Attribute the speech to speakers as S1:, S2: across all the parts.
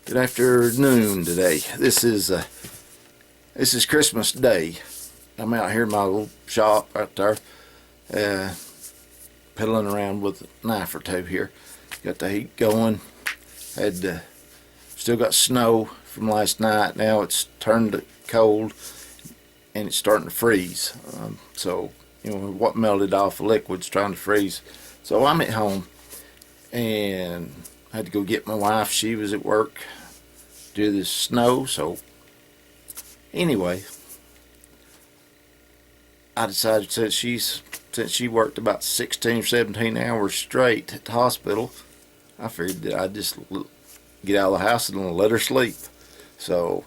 S1: Good afternoon today. This is Christmas Day. I'm out here in my little shop out there, pedaling around with a knife or two here. Got the heat going. Had still got snow from last night. Now it's turned cold and it's starting to freeze. So what melted off the liquid's trying to freeze. So I'm at home and I had to go get my wife. She was at work due to this snow. So anyway, I decided since she worked about 16 or 17 hours straight at the hospital, I figured that I'd just get out of the house and let her sleep. So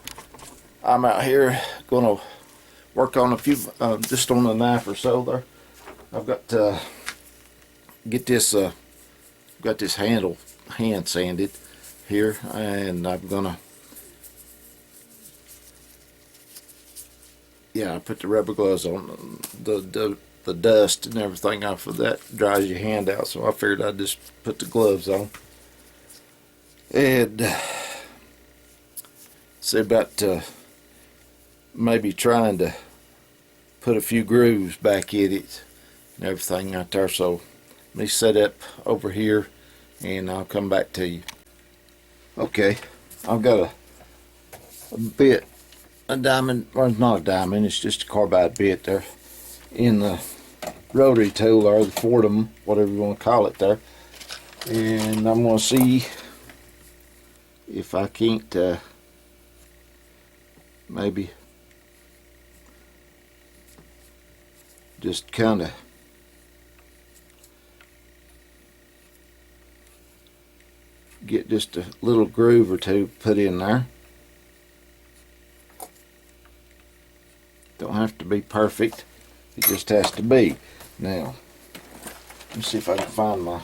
S1: I'm out here gonna work on a few, just on the knife or so there. I've got to get this, got this handle hand sanded here, and I'm gonna, I put the rubber gloves on. The dust and everything off of that dries your hand out, so I figured I'd just put the gloves on and see about maybe trying to put a few grooves back in it and everything out there. So let me set up over here and I'll come back to you. Okay, I've got a bit, a diamond, or not a diamond, it's just a carbide bit there in the rotary tool, or the Fordham, whatever you want to call it there. And I'm going to see if I can't maybe just kind of get just a little groove or two put in there. Don't have to be perfect, it just has to be. Now let me see if I can find my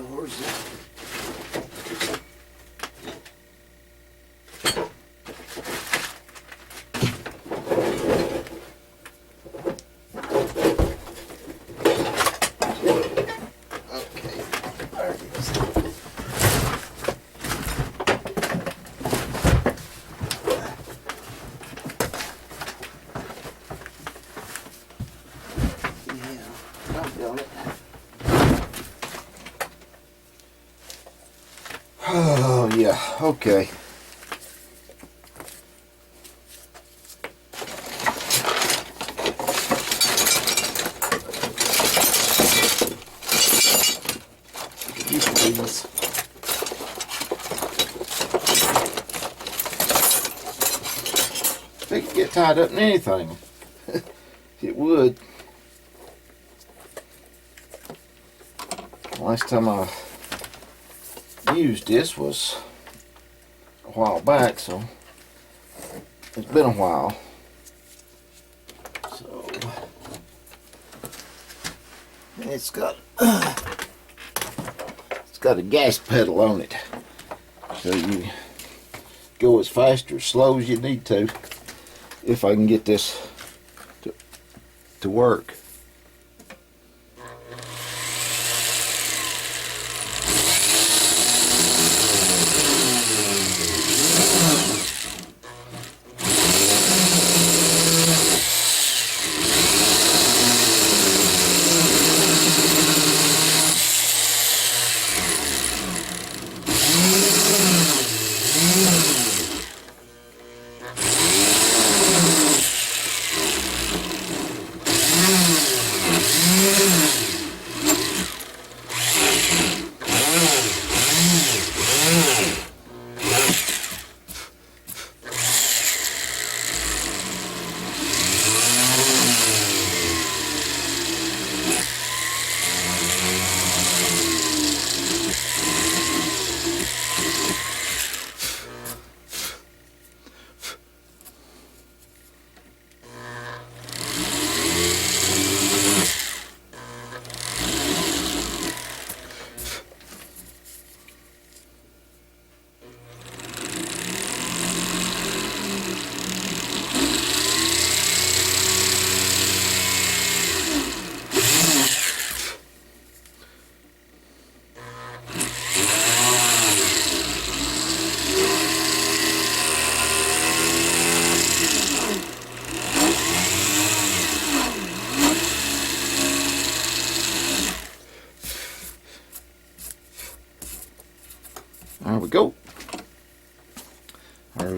S1: where's it? Oh yeah, okay. These please. They could get tied up in anything. It would. Last time I used this was a while back, so it's been a while. So it's got a gas pedal on it, so you go as fast or as slow as you need to. If I can get this to work.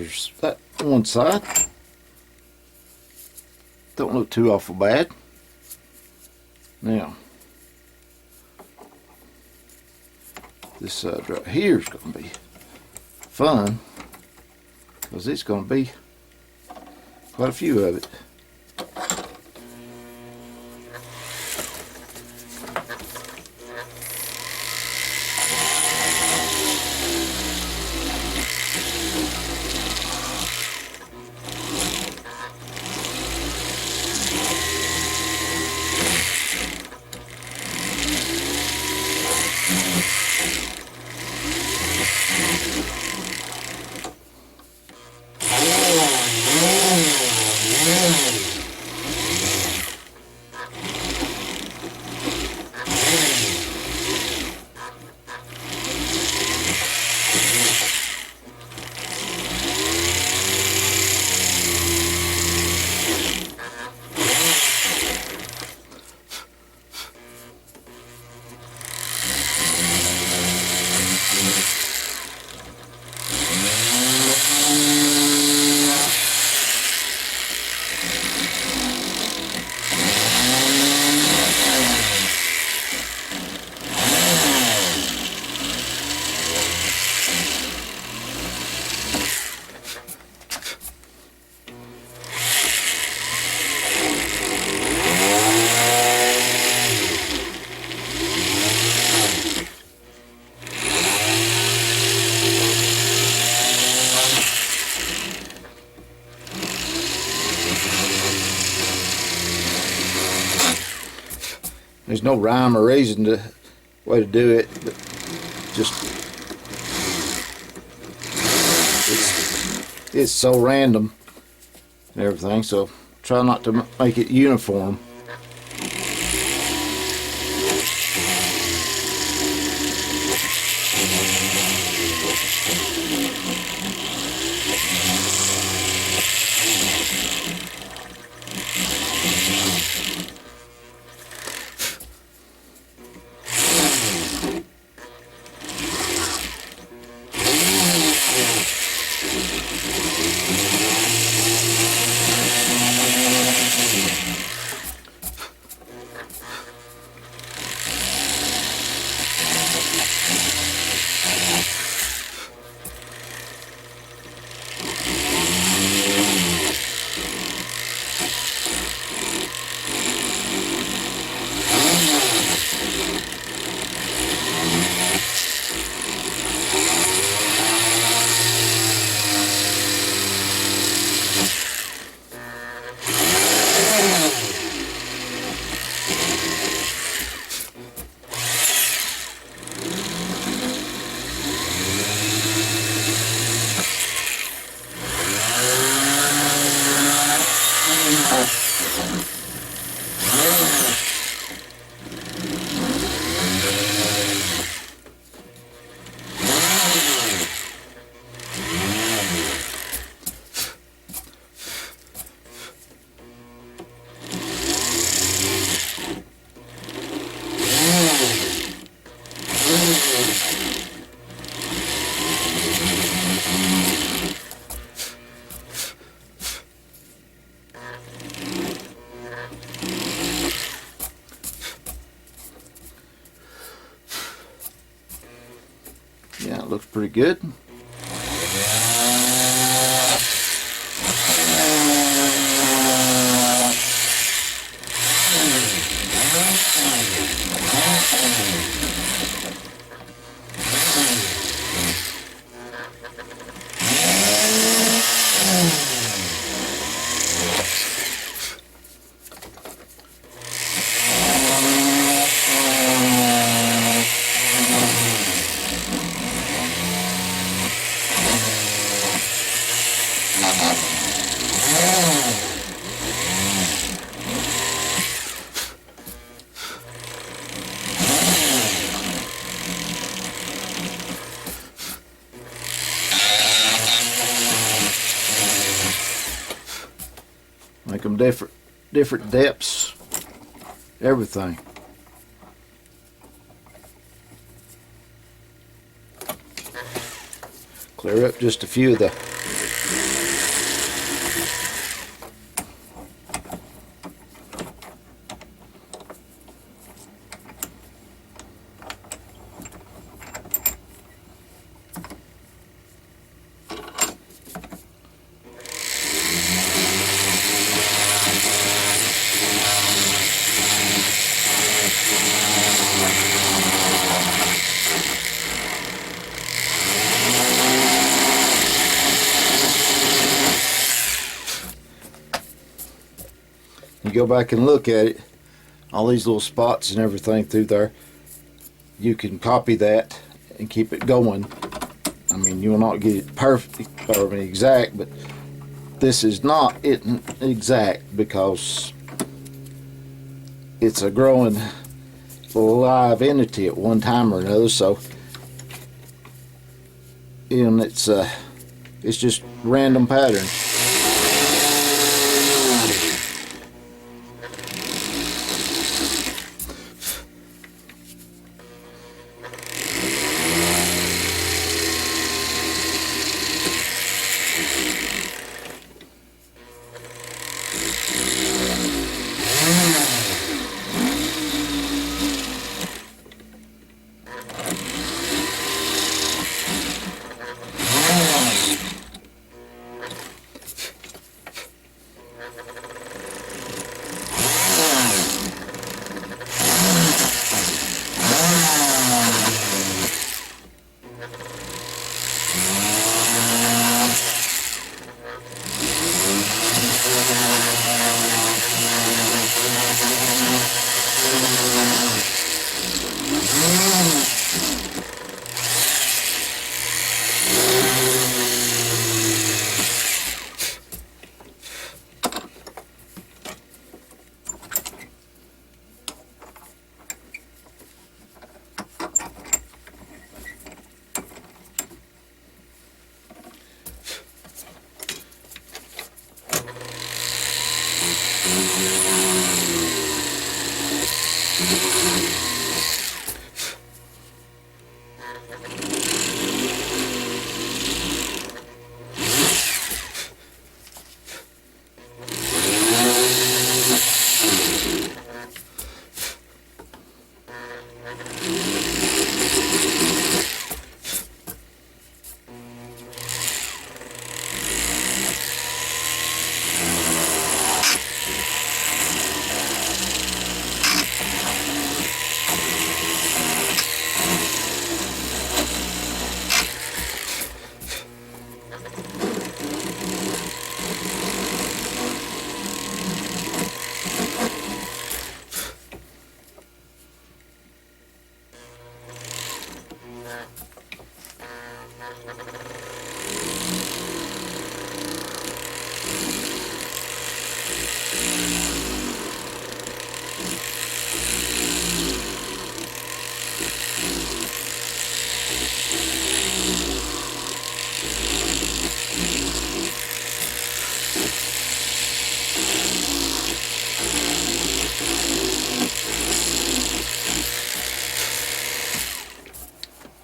S1: There's that one side. Don't look too awful bad. Now, this side right here is going to be fun because it's going to be quite a few of it. There's no rhyme or reason to way to do it, but just it's so random and everything. So try not to make it uniform. Yeah, it looks pretty good. Make them different depths, everything. Clear up just a few of the go back and look at it, all these little spots and everything through there, you can copy that and keep it going. I mean, you will not get it perfect or exact, but this is not exact because it's a growing live entity at one time or another. So, and it's just random patterns.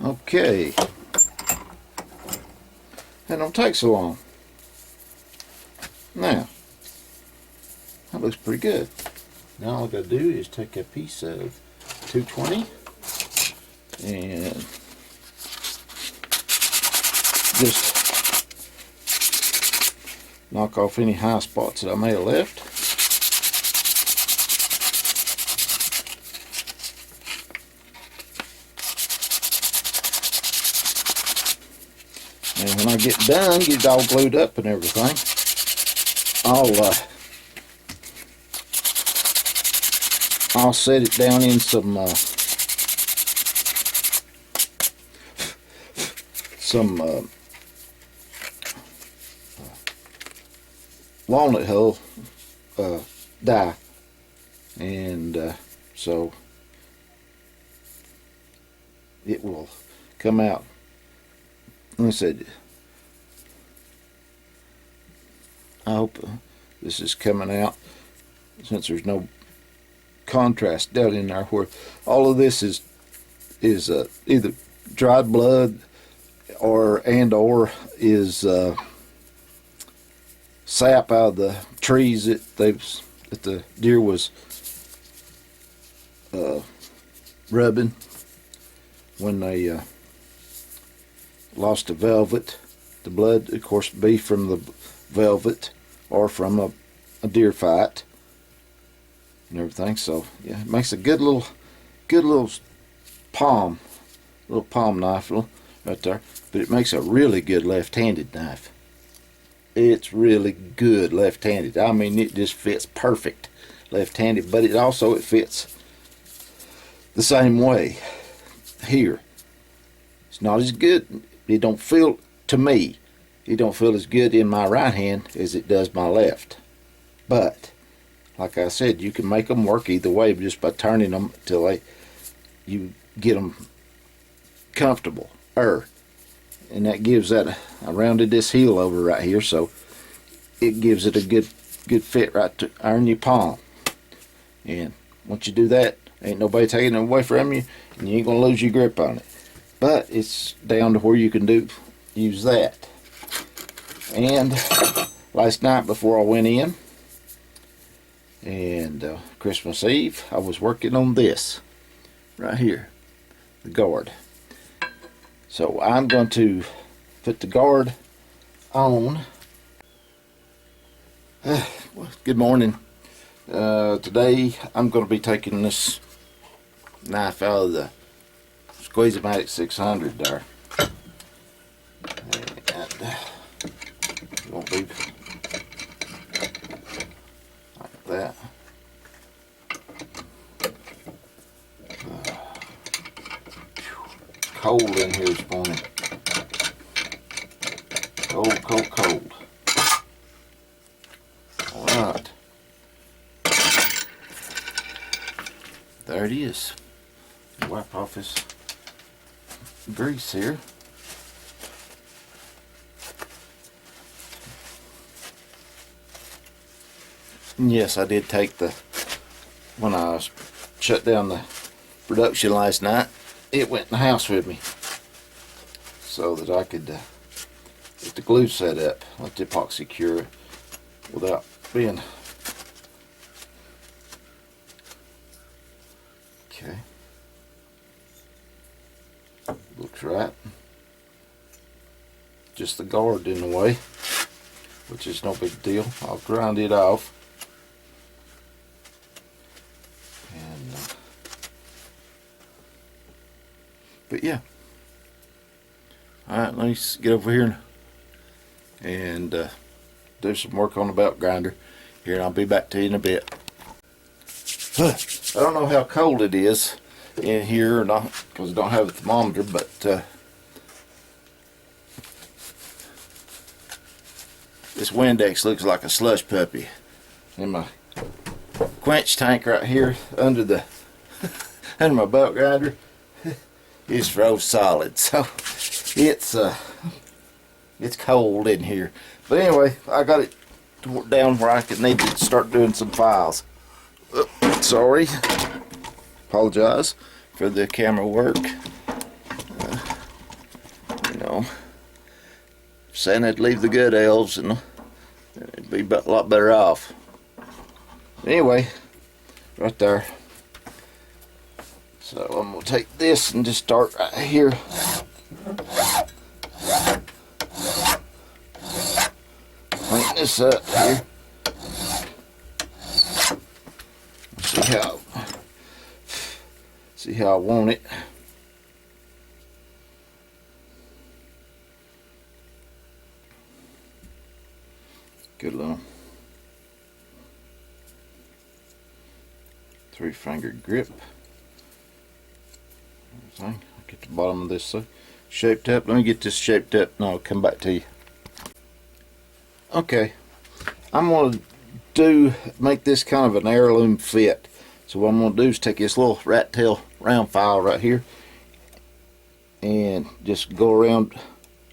S1: Okay, that don't take so long. Now, that looks pretty good. Now all I gotta do is take a piece of 220 and just knock off any high spots that I may have left. And when I get done, get it all glued up and everything, I'll set it down in some walnut hull dye, and so it will come out. Like I said, I hope this is coming out, since there's no contrast down in there, where all of this is either dried blood or is sap out of the trees that the deer was rubbing when they lost the velvet. The blood, of course, be from the velvet or from a deer fight and everything. So yeah, it makes a good little palm knife right there. But it makes a really good left-handed knife. It's really good left-handed. I mean, it just fits perfect left-handed, but it fits the same way here. It's not as good. It don't feel, to me, it don't feel as good in my right hand as it does my left. But like I said, you can make them work either way just by turning them till you get them comfortable. And that gives that, I rounded this heel over right here, so it gives it a good fit right to in your palm. And once you do that, ain't nobody taking it away from you, and you ain't gonna lose your grip on it. But it's down to where you can use that. And last night before I went in, and Christmas Eve, I was working on this right here, the guard. So I'm going to put the guard on. Good morning. Today I'm going to be taking this knife out of the Squeeze-O-Matic 600 there. And it won't be like that. Cold in here this morning. Cold, cold, cold. Alright. There it is. Wipe off this grease here. And yes, I did take when I shut down the production last night, it went in the house with me so that I could get the glue set up, let the epoxy cure without being okay. Looks right. Just the guard in the way, which is no big deal. I'll grind it off. And but yeah. Alright, let me get over here and do some work on the belt grinder here, and I'll be back to you in a bit. I don't know how cold it is in here or not, because I don't have a thermometer, but this Windex looks like a slush puppy. And my quench tank right here under the under my belt grinder is froze solid, so it's cold in here. But anyway, I got it down where I could need to start doing some files. Sorry, apologize for the camera work. You know, saying I'd leave the good elves and it'd be a lot better off. Anyway, right there. So I'm gonna take this and just start right here. Clean this up here. See how I want it. Good little 3-finger grip. I'll get the bottom of this shaped up. Let me get this shaped up and I'll come back to you. Okay, I'm going to make this kind of an heirloom fit. So what I'm going to do is take this little rat tail round file right here and just go around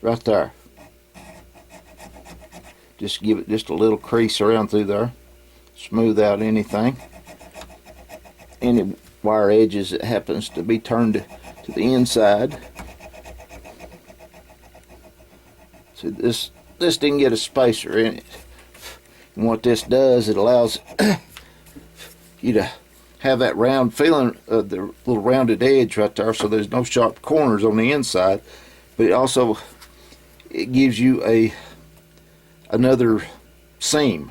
S1: right there. Just give it just a little crease around through there. Smooth out any wire edges that happens to be turned to the inside. So this didn't get a spacer in it. And what this does, it allows you to have that round feeling of the little rounded edge right there, so there's no sharp corners on the inside. But it gives you another seam.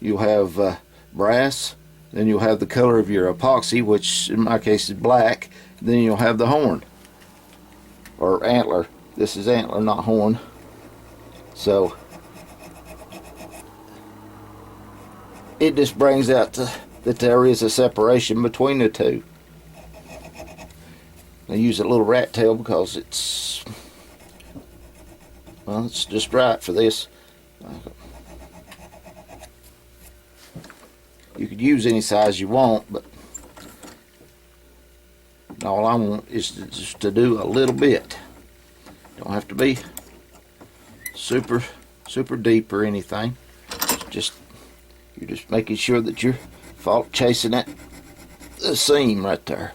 S1: You'll have brass, then you'll have the color of your epoxy, which in my case is black. Then you'll have the horn or antler. This is antler, not horn. So it just brings out that there is a separation between the two. I use a little rat tail because it's, well, it's just right for this. You could use any size you want, but all I want is just to do a little bit. Don't have to be super deep or anything. It's you're just making sure that you're chasing the seam right there.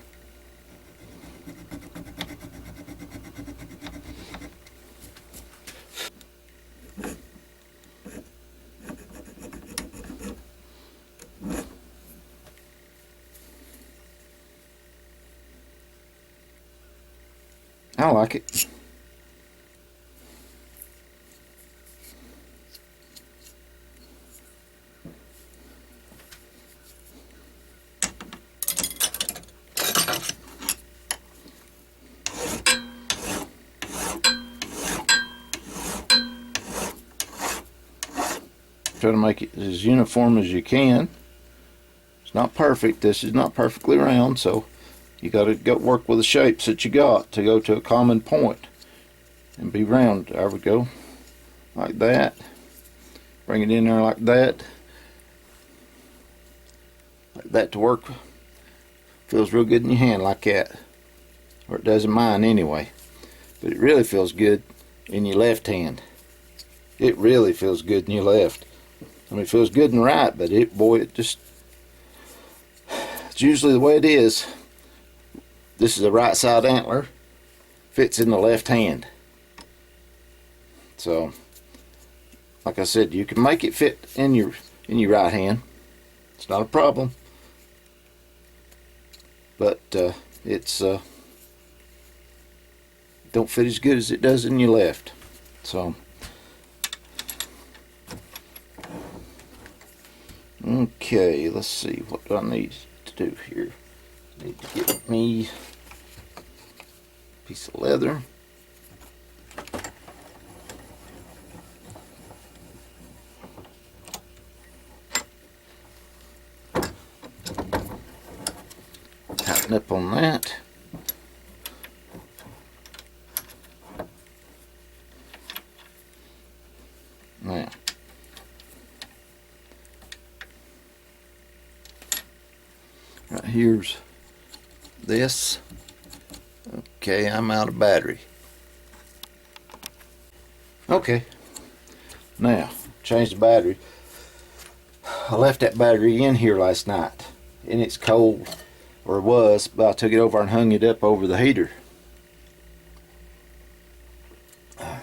S1: I like it. Try to make it as uniform as you can. It's not perfect. This is not perfectly round, so you got to go work with the shapes that you got to go to a common point and be round. There we go, like that. Bring it in there like that to work. Feels real good in your hand like that, or it does in mine anyway. But it really feels good in your left hand. It really feels good in your left. I mean, it feels good in the right, but it's usually the way it is. This is a right side antler, fits in the left hand. So, like I said, you can make it fit in your right hand. It's not a problem. But it's don't fit as good as it does in your left. So, okay, let's see, what do I need to do here? I need to get me a piece of leather. Tighten up on that. Now, right here's this. Okay, I'm out of battery. Okay, now change the battery. I left that battery in here last night and it's cold, or it was, but I took it over and hung it up over the heater. I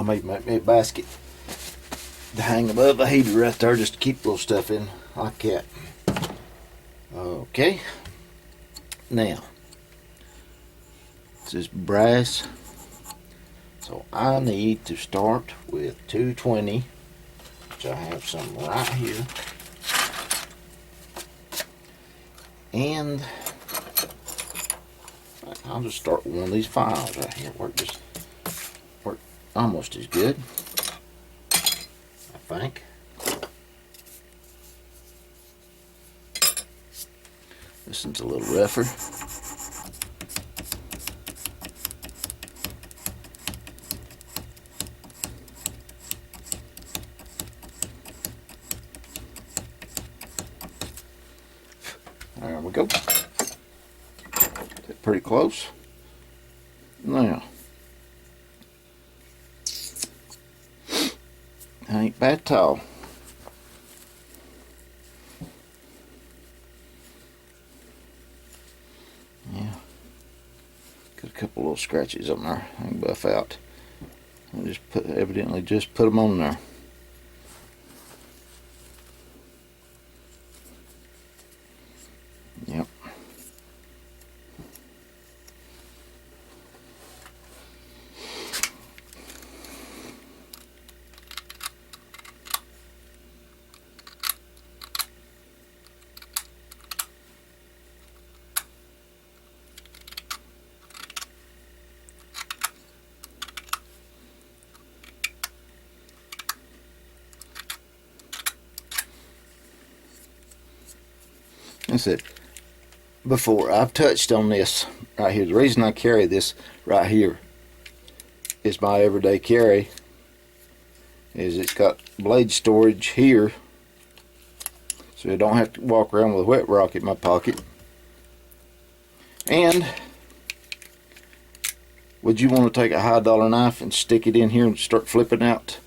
S1: made me a basket to hang above the heater right there just to keep little stuff in like that. Okay, now this is brass, so I need to start with 220, which I have some right here, and I'll just start with one of these files right here. Work almost as good, I think. This one's a little rougher. There we go. That's pretty close. Now, ain't bad at all. Yeah, got a couple little scratches on there I can buff out. I evidently just put them on there. Yep. I said before, I've touched on this right here. The reason I carry this right here is my everyday carry. Is it's got blade storage here, so I don't have to walk around with a wet rock in my pocket. And would you want to take a high dollar knife and stick it in here and start flipping out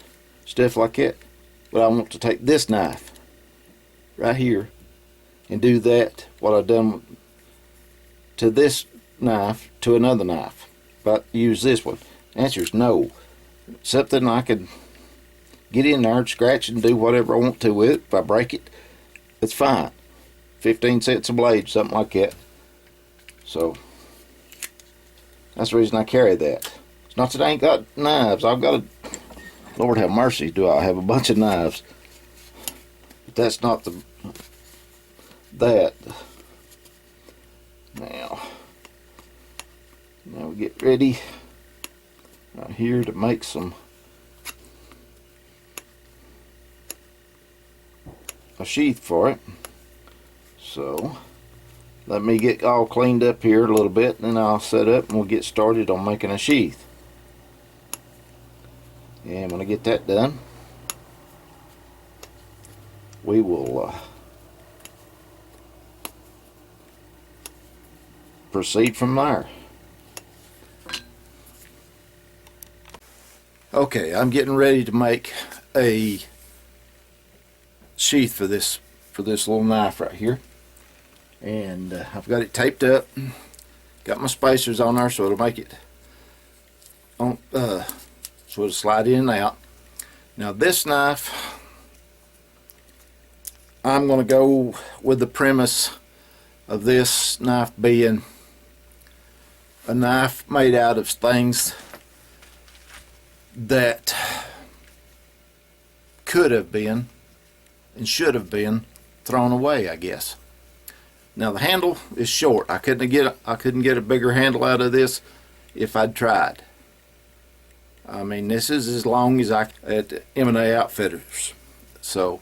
S1: stuff like that? But I want to take this knife right here and do that, what I've done to this knife to another knife, but use this one. The answer is no. Something I could get in there and scratch and do whatever I want to with it. If I break it, it's fine. 15 cents a blade, something like that. So that's the reason I carry that. It's not that I ain't got knives. I've got a, Lord have mercy, do I have a bunch of knives. But that's not that. Now we get ready right here to make a sheath for it. So let me get all cleaned up here a little bit, and then I'll set up and we'll get started on making a sheath. And when I get that done, we will proceed from there. Okay, I'm getting ready to make a sheath for this little knife right here, and I've got it taped up, got my spacers on there so it'll make it on, so it'll slide in and out. Now this knife, I'm going to go with the premise of this knife being a knife made out of things that could have been and should have been thrown away, I guess. Now the handle is short. I couldn't get a bigger handle out of this if I'd tried. I mean, this is as long as I at M&A Outfitters. So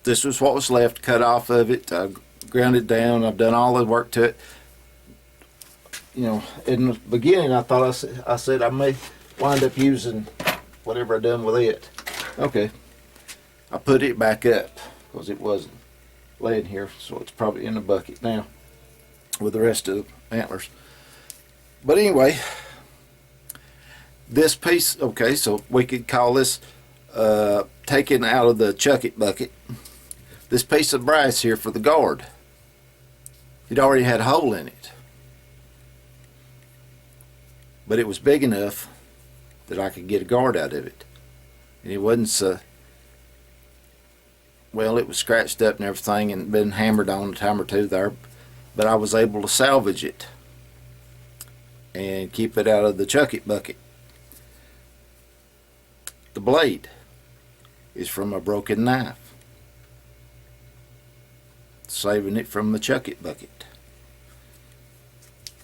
S1: this was what was left, cut off of it. I ground it down. I've done all the work to it. You know, in the beginning, I thought I said I may wind up using whatever I done with it. Okay, I put it back up because it wasn't laying here, so it's probably in the bucket now with the rest of the antlers. But anyway, this piece, okay, so we could call this taken out of the Chuckit bucket. This piece of brass here for the guard, it already had a hole in it, but it was big enough that I could get a guard out of it. And it wasn't so, well, it was scratched up and everything and been hammered on a time or two there, but I was able to salvage it and keep it out of the Chuckit bucket. The blade is from a broken knife, saving it from the Chuckit bucket.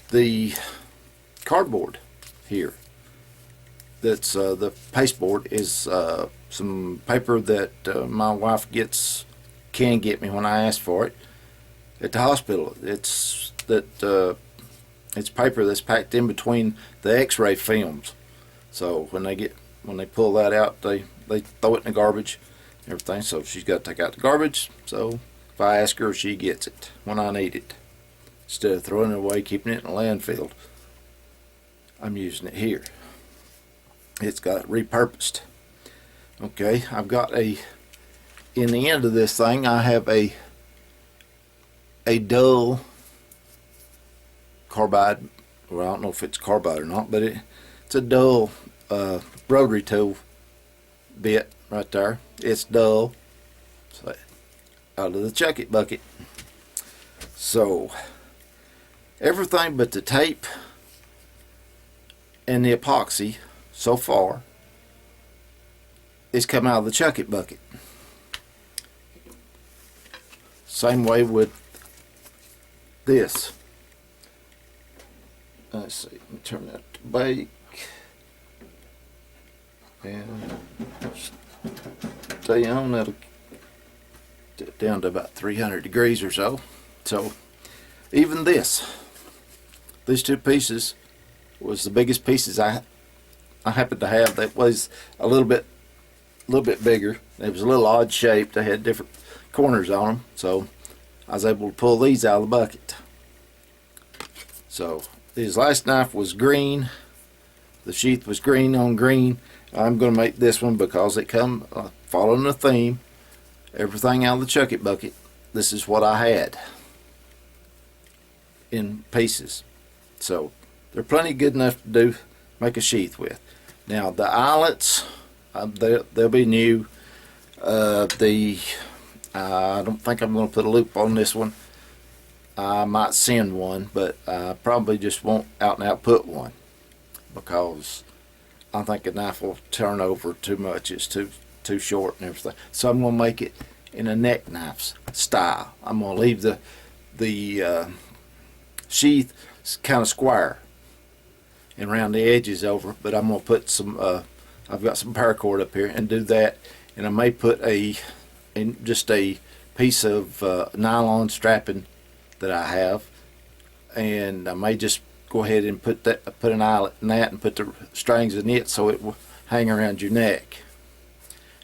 S1: The cardboard here, that's the pasteboard, is some paper that my wife can get me when I ask for it at the hospital. It's paper that's packed in between the x-ray films, so when they pull that out, they throw it in the garbage and everything. So she's got to take out the garbage, so if I ask her, she gets it when I need it, instead of throwing it away, keeping it in a landfill. I'm using it here. It's got repurposed. Okay, I've got in the end of this thing, I have a dull carbide, well, I don't know if it's carbide or not, but it's a dull rotary tool bit right there. It's dull, so out of the Chuckit bucket. So everything but the tape and the epoxy so far is come out of the Chuckit bucket. Same way with this. Let's see, let me turn that to bake and stay on. That'll down to about 300 degrees or so. So even these two pieces was the biggest pieces I happened to have. That was a little bit bigger. It was a little odd shaped. They had different corners on them, so I was able to pull these out of the bucket. So his last knife was green. The sheath was green on green. I'm going to make this one because it come following the theme. Everything out of the Chuckit bucket. This is what I had in pieces. So they're plenty good enough to make a sheath with. Now the eyelets, they'll be new. I don't think I'm going to put a loop on this one. I might send one, but I probably just won't out and out put one because I think the knife will turn over too much. It's too short and everything. So I'm going to make it in a neck knife style. I'm going to leave the sheath kind of square and round the edges over, but I'm going to put some I've got some paracord up here and do that, and I may put just a piece of nylon strapping that I have, and I may just go ahead and put an eyelet in that and put the strings in it so it will hang around your neck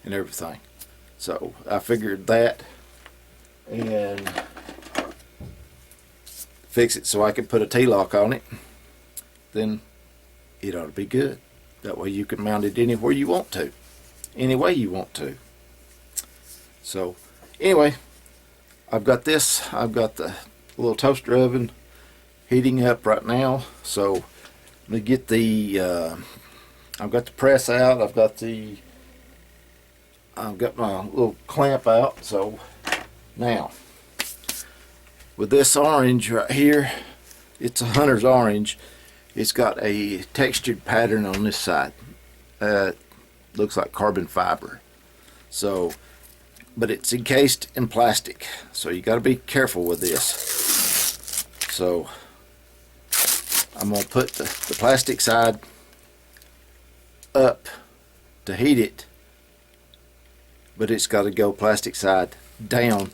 S1: and everything. So I figured that and fix it so I can put a T-lock on it. Then it ought to be good. That way you can mount it anywhere you want to, any way you want to. So anyway, I've got the little toaster oven heating up right now. So let me get I've got the press out. I've got my little clamp out. So now with this orange right here, it's a hunter's orange. It's got a textured pattern on this side. Looks like carbon fiber. So, but it's encased in plastic. So you got to be careful with this. So I'm going to put the plastic side up to heat it, but it's got to go plastic side down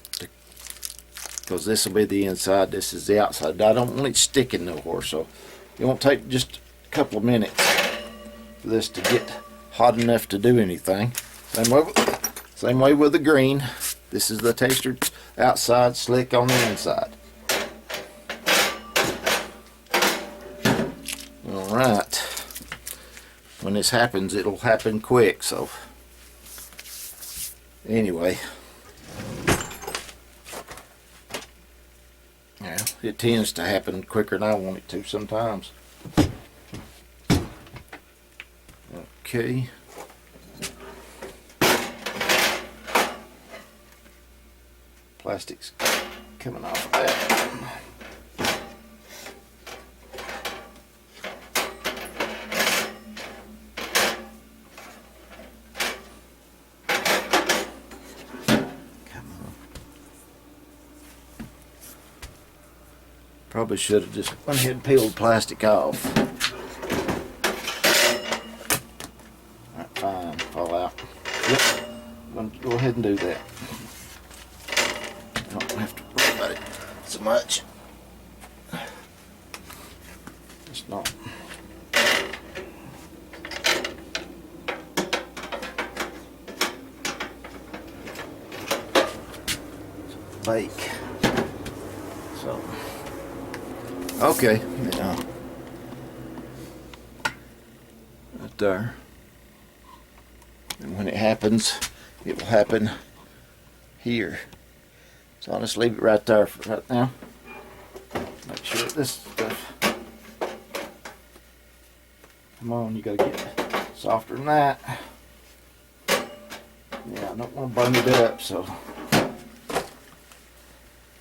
S1: because this will be the inside, this is the outside. I don't want it sticking nowhere, so it won't take just a couple of minutes for this to get hot enough to do anything. Same way with the green. This is the textured outside, slick on the inside. Alright, when this happens, it'll happen quick, so anyway, yeah, it tends to happen quicker than I want it to sometimes. Okay. Plastic's coming off of that. Probably should have just went ahead and peeled plastic off. Alright, fine, fall out. Yep, I'm going to go ahead and do that. I don't have to worry about it so much. It's not. Bake. So. Okay, now right there, and when it happens, it will happen here. So I'll just leave it right there for right now. Make sure this stuff, come on, you gotta get softer than that. Yeah, I don't want to burn it up, so.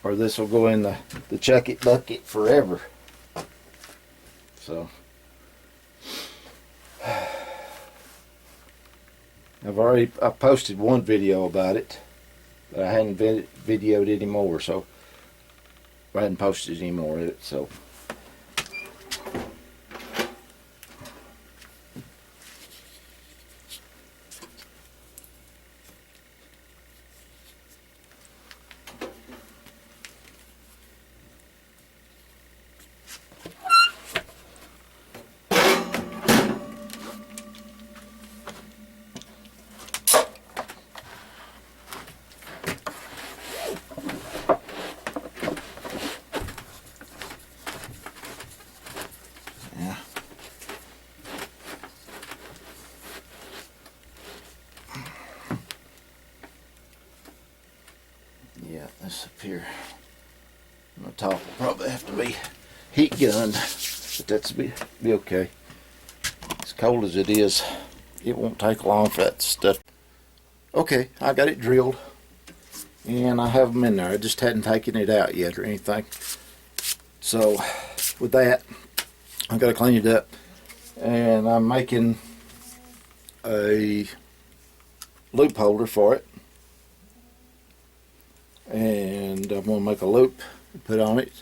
S1: Or this will go in the Chuckit bucket forever. So I posted one video about it, but I hadn't videoed anymore, so I hadn't posted any more of it. So this up here. The top will probably have to be heat gunned, but that's be okay. As cold as it is, it won't take long for that stuff. Okay, I got it drilled, and I have them in there. I just hadn't taken it out yet or anything. So with that, I got to clean it up, and I'm making a loop holder for it, and I'm going to make a loop and put on it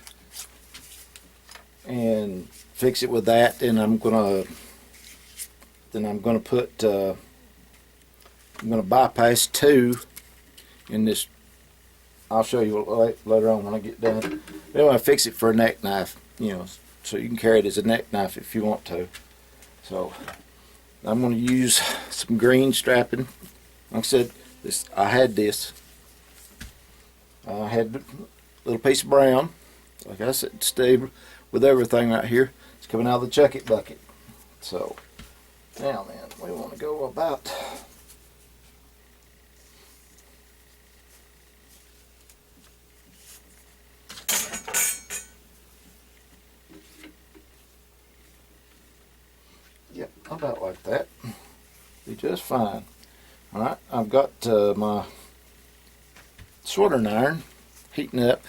S1: and fix it with that. And I'm going to put I'm going to bypass 2 in this. I'll show you later on when I get done. Then I fix it for a neck knife, so you can carry it as a neck knife if you want to. So I'm going to use some green strapping. Like I said, I had this. I had a little piece of brown. Like I said, stayed with everything right here. It's coming out of the Chuckit bucket. So now then, we want to go about about like that. Be just fine. Alright, I've got my soldering iron heating up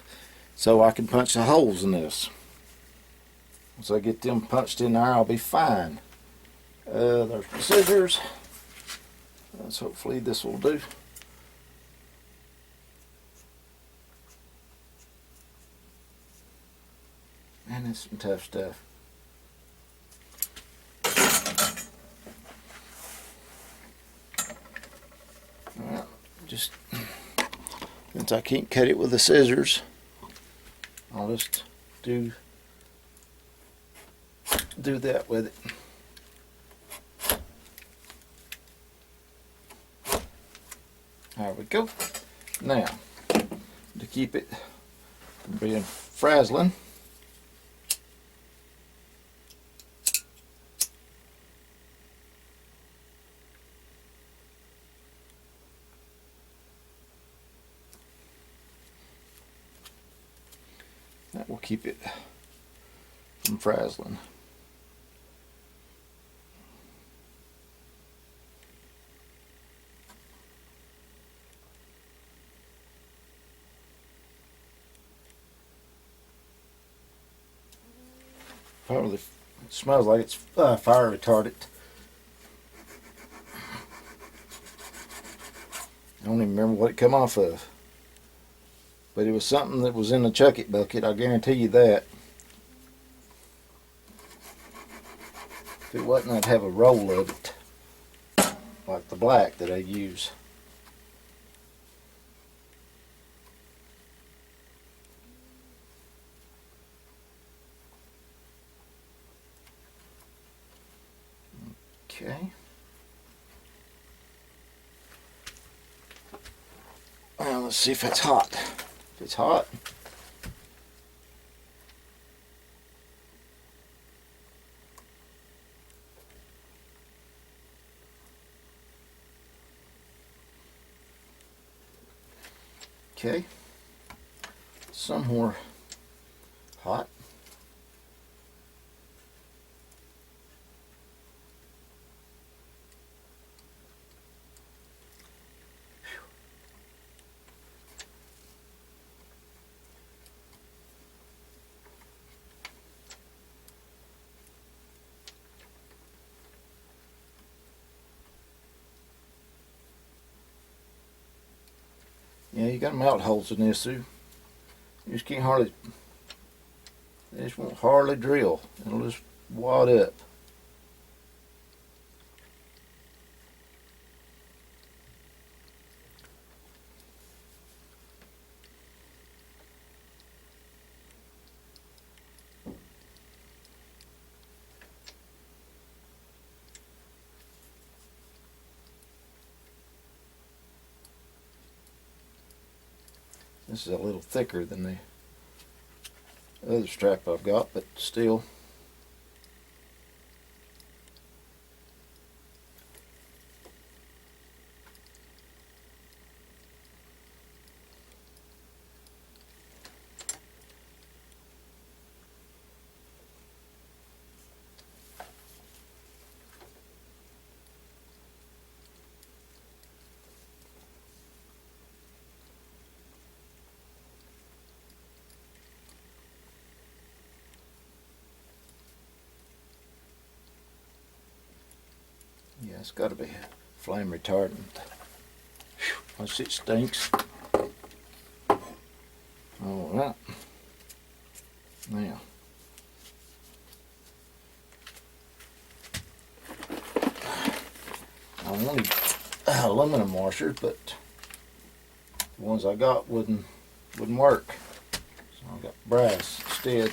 S1: so I can punch the holes in this. Once I get them punched in there, I'll be fine. There's my scissors. So hopefully this will do. And it's some tough stuff. Well, just since I can't cut it with the scissors, I'll just do that with it. There we go. Now, to keep it from being frazzling, that will keep it from frazzling. Probably smells like it's fire retardant. I don't even remember what it come off of. But it was something that was in the Chuckit bucket, I guarantee you that. If it wasn't, I'd have a roll of it, like the black that I use. Okay. Well, let's see if it's hot. If it's hot, okay, some more hot. Yeah, you got mount holes in this too. You just can't hardly, they just won't hardly drill. It'll just wad up. This is a little thicker than the other strap I've got, but still. It's got to be flame retardant. Unless it stinks. All right. Now, I wanted aluminum washers, but the ones I got wouldn't work. So I got brass instead.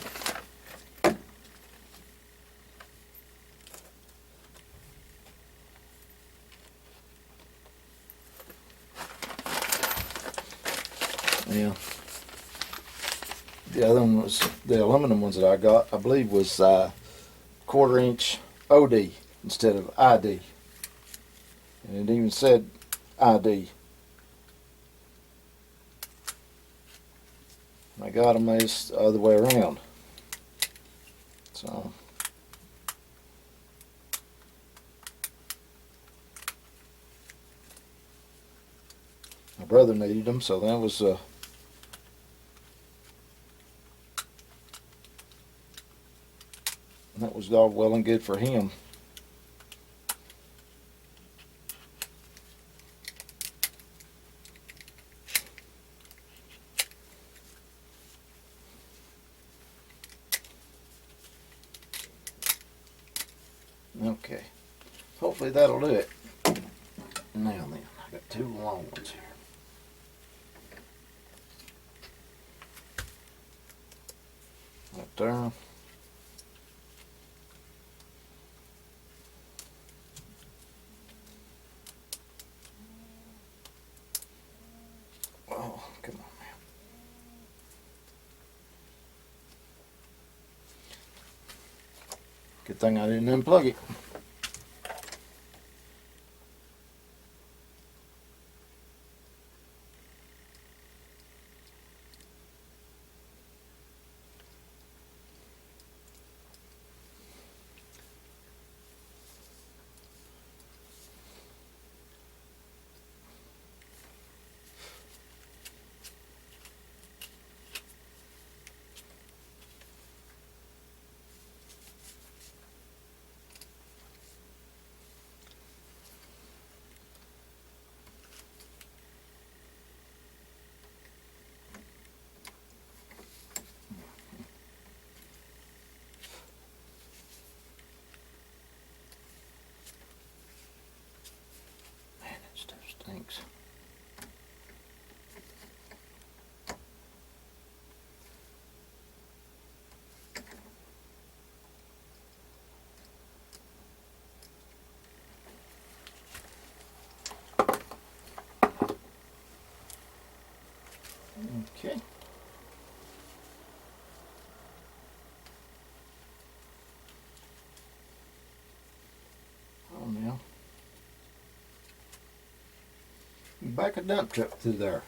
S1: Yeah. The other one was the aluminum ones that I got, I believe, was 1/4 inch OD instead of ID. And it even said ID. I got them as the other way around. So my brother needed them, so that was all well and good for him. Okay, hopefully that'll do it. Now then, I got 2 long ones here. Right there. Oh, come on, man. Good thing I didn't unplug it. Stuff stinks. Okay. Oh, now. Back a dump truck through there.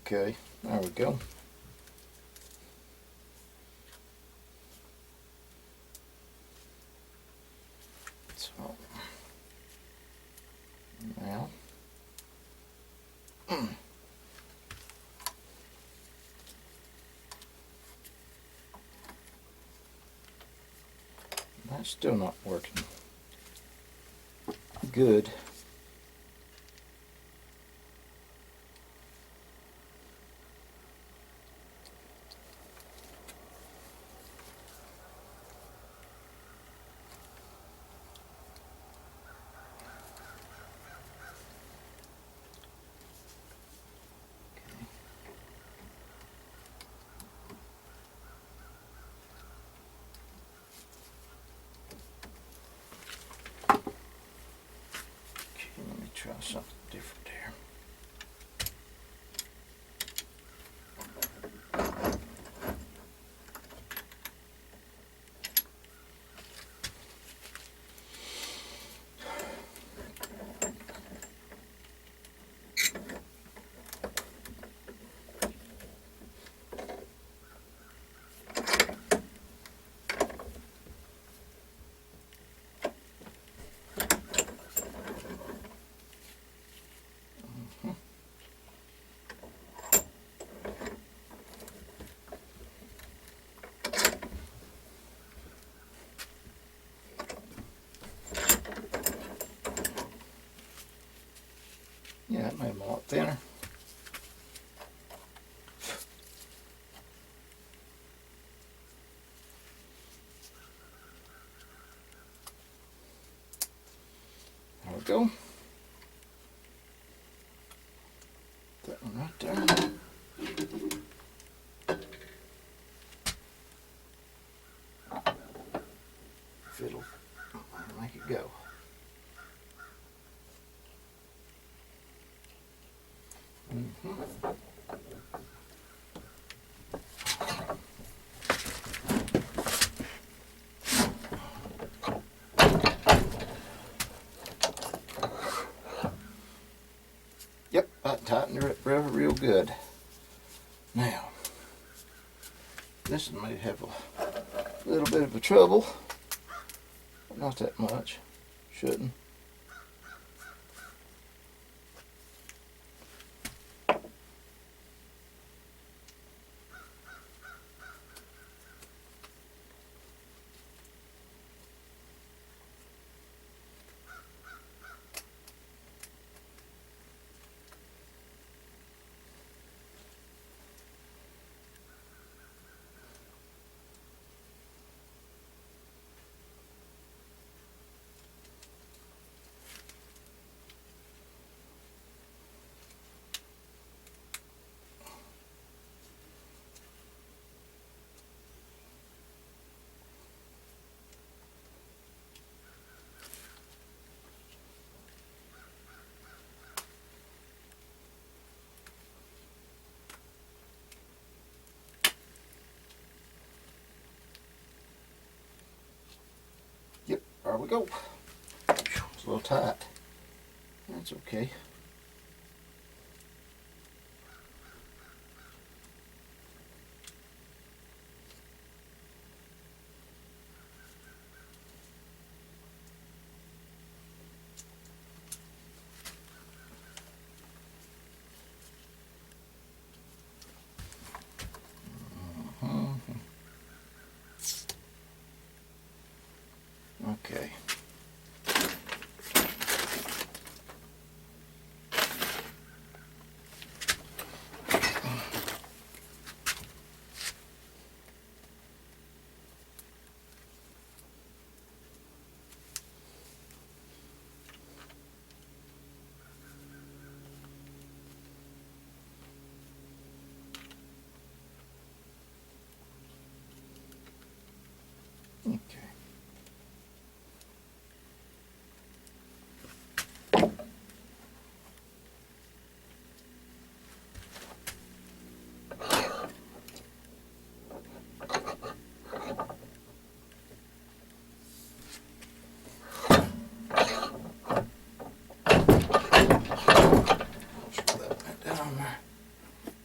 S1: Okay, there we go. So now that's still not working good. Let me try something different here. Yeah, it made them a lot thinner. There we go. That one right there. If it'll make it go. Yep, that tightened her up real good. Now, this one may have a little bit of a trouble, but not that much. Shouldn't. Yep, there we go. It's a little tight. That's okay. Okay. Okay.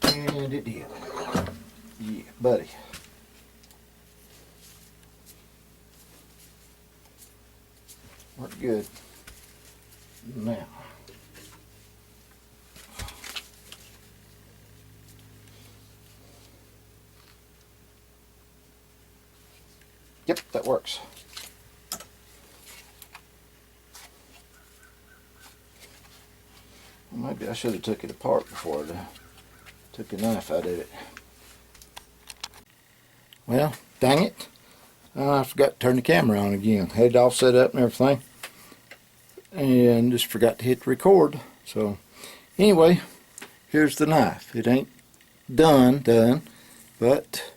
S1: And it did. Yeah, buddy. Worked good. Now. Yep, that works. Well, maybe I should have took it apart before I took a knife out of it. Well, dang it. I forgot to turn the camera on again. Had it all set up and everything. And just forgot to hit record. So, anyway, here's the knife. It ain't done, but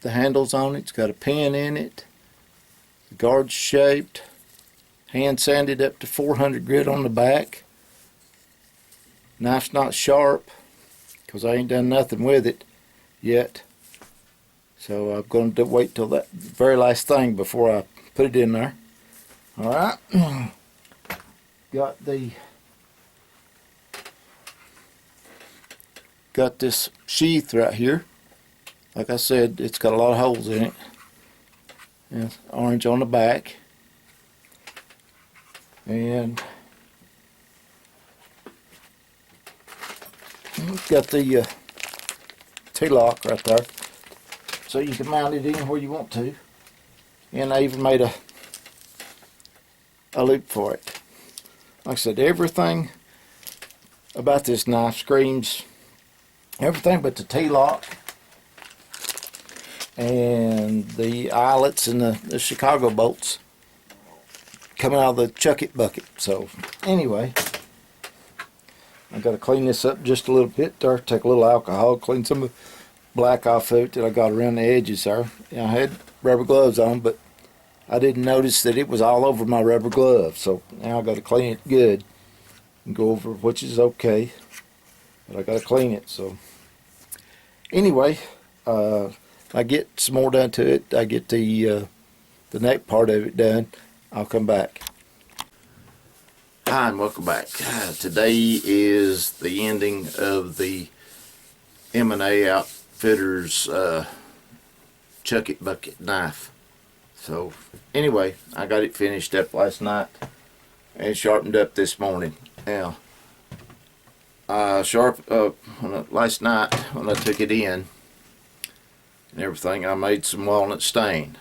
S1: the handle's on it. It's got a pin in it. The guard's shaped. Hand sanded up to 400 grit on the back. Knife's not sharp because I ain't done nothing with it yet. So I'm going to wait till that very last thing before I put it in there. Alright. Got this sheath right here. Like I said, it's got a lot of holes in it. And it's orange on the back. And it's got the T-lock right there. So you can mount it in where you want to. And I even made a loop for it. Like I said, everything about this knife screams everything but the T-lock and the eyelets and the Chicago bolts coming out of the Chuckit bucket. So anyway, I got to clean this up just a little bit there. Take a little alcohol, clean some of the black off of it that I got around the edges there. I had rubber gloves on, but I didn't notice that it was all over my rubber glove. So now I got to clean it good and go over, which is okay, but I got to clean it. So anyway, I get some more done to it. I get the neck part of it done. I'll come back. Hi and welcome back. Today is the ending of the M&A Outfitters Chuckit bucket knife. So anyway, I got it finished up last night and sharpened up this morning. Now, last night when I took it in and everything, I made some walnut stain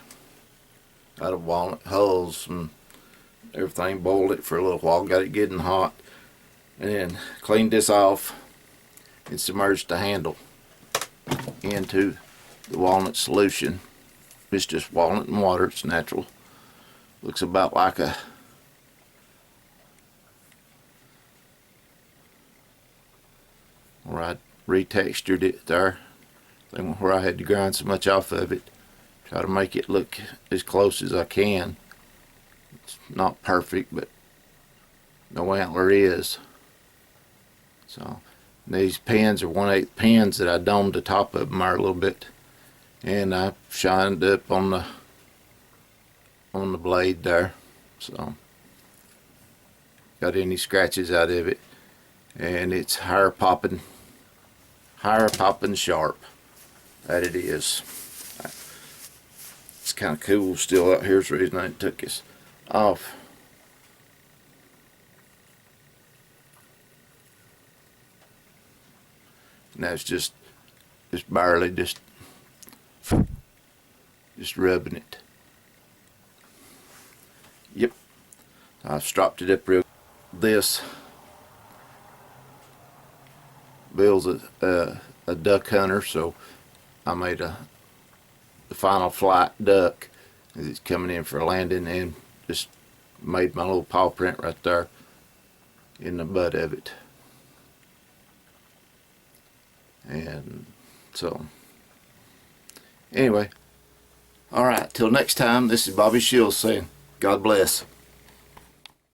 S1: out of walnut hulls and everything. Boiled it for a little while, got it getting hot, and then cleaned this off and submerged the handle into the walnut solution. It's just walnut and water. It's natural. Looks about like where I retextured it there, where I had to grind so much off of it. Try to make it look as close as I can. It's not perfect, but no antler is. So these pins are 1/8 pins that I domed the top of them are a little bit, and I shined up on the blade there. So got any scratches out of it, and it's higher popping sharp. That it is. It's kind of cool still out here. Here's the reason I took this off. And that's just barely just rubbing it. Yep, I've stropped it up real. This Bill's a duck hunter, so I made the final flight duck as it's coming in for a landing, and just made my little paw print right there in the butt of it. And so anyway, alright, till next time, this is Bobby Shields saying God bless.